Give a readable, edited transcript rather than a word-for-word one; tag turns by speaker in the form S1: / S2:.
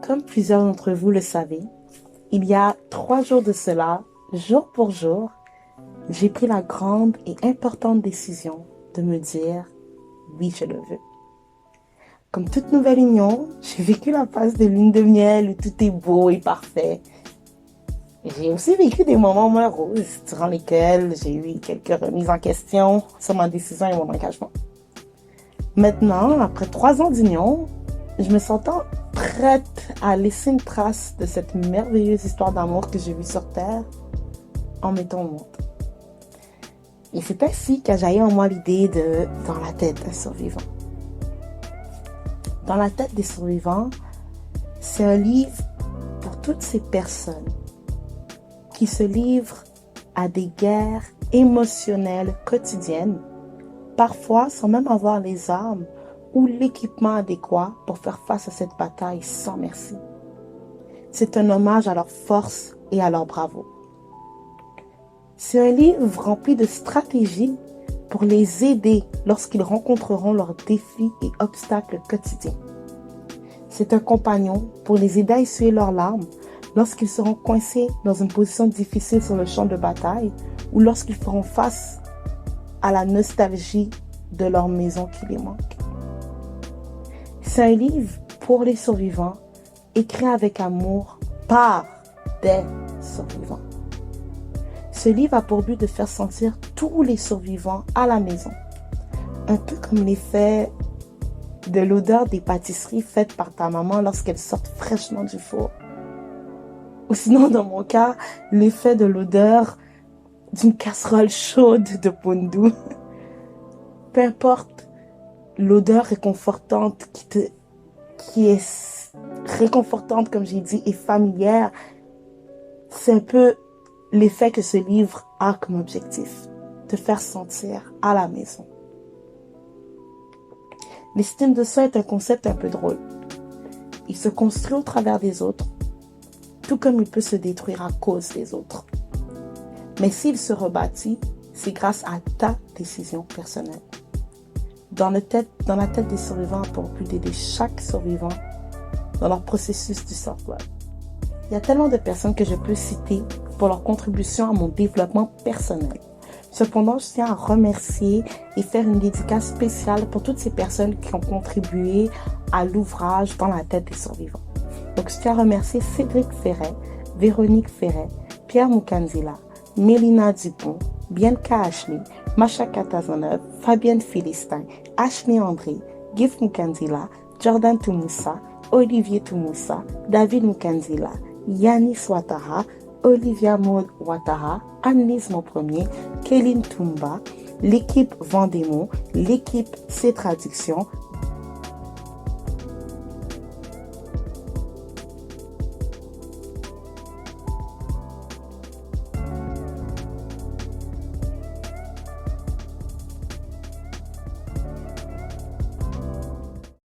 S1: Comme plusieurs d'entre vous le savez, il y a 3 jours de cela, jour pour jour, j'ai pris la grande et importante décision de me dire oui, je le veux. Comme toute nouvelle union, j'ai vécu la phase de lune de miel où tout est beau et parfait. J'ai aussi vécu des moments moroses durant lesquels j'ai eu quelques remises en question sur ma décision et mon engagement. Maintenant, après 3 ans d'union, je me sentais prête à laisser une trace de cette merveilleuse histoire d'amour que j'ai vue sur Terre en mettant au monde. Et c'est ainsi qu'a jailli en moi l'idée de Dans la tête d'un survivant. Dans la tête des survivants, c'est un livre pour toutes ces personnes qui se livrent à des guerres émotionnelles quotidiennes, parfois sans même avoir les armes ou l'équipement adéquat pour faire face à cette bataille sans merci. C'est un hommage à leur force et à leur bravoure. C'est un livre rempli de stratégies pour les aider lorsqu'ils rencontreront leurs défis et obstacles quotidiens. C'est un compagnon pour les aider à essuyer leurs larmes lorsqu'ils seront coincés dans une position difficile sur le champ de bataille ou lorsqu'ils feront face à la nostalgie de leur maison qui les manque. C'est un livre pour les survivants, écrit avec amour par des survivants. Ce livre a pour but de faire sentir tous les survivants à la maison. Un peu comme l'effet de l'odeur des pâtisseries faites par ta maman lorsqu'elles sortent fraîchement du four. Ou sinon, dans mon cas, l'effet de l'odeur d'une casserole chaude de pondou. Peu importe l'odeur réconfortante qui est réconfortante, comme j'ai dit, et familière, c'est un peu l'effet que ce livre a comme objectif, te faire sentir à la maison. L'estime de soi est un concept un peu drôle. Il se construit au travers des autres, tout comme il peut se détruire à cause des autres. Mais s'il se rebâtit, c'est grâce à ta décision personnelle. Dans la tête des survivants a pour but d'aider chaque survivant dans leur processus du self-love. Il y a tellement de personnes que je peux citer pour leur contribution à mon développement personnel. Cependant, je tiens à remercier et faire une dédicace spéciale pour toutes ces personnes qui ont contribué à l'ouvrage Dans la tête des survivants. Donc, je tiens à remercier Cédric Ferret, Véronique Ferret, Pierre Mukanzila, Mélina Dupont, Bianca Ashley, Macha Katazonov, Fabienne Philistin, Ashley André, Gif Mukanzila, Jordan Toumoussa, Olivier Toumoussa, David Mukanzila, Yanis Ouattara, Olivia Maud Ouattara, Annelise Monpremier, Kéline Toumba, l'équipe Vendémont, l'équipe C Traduction,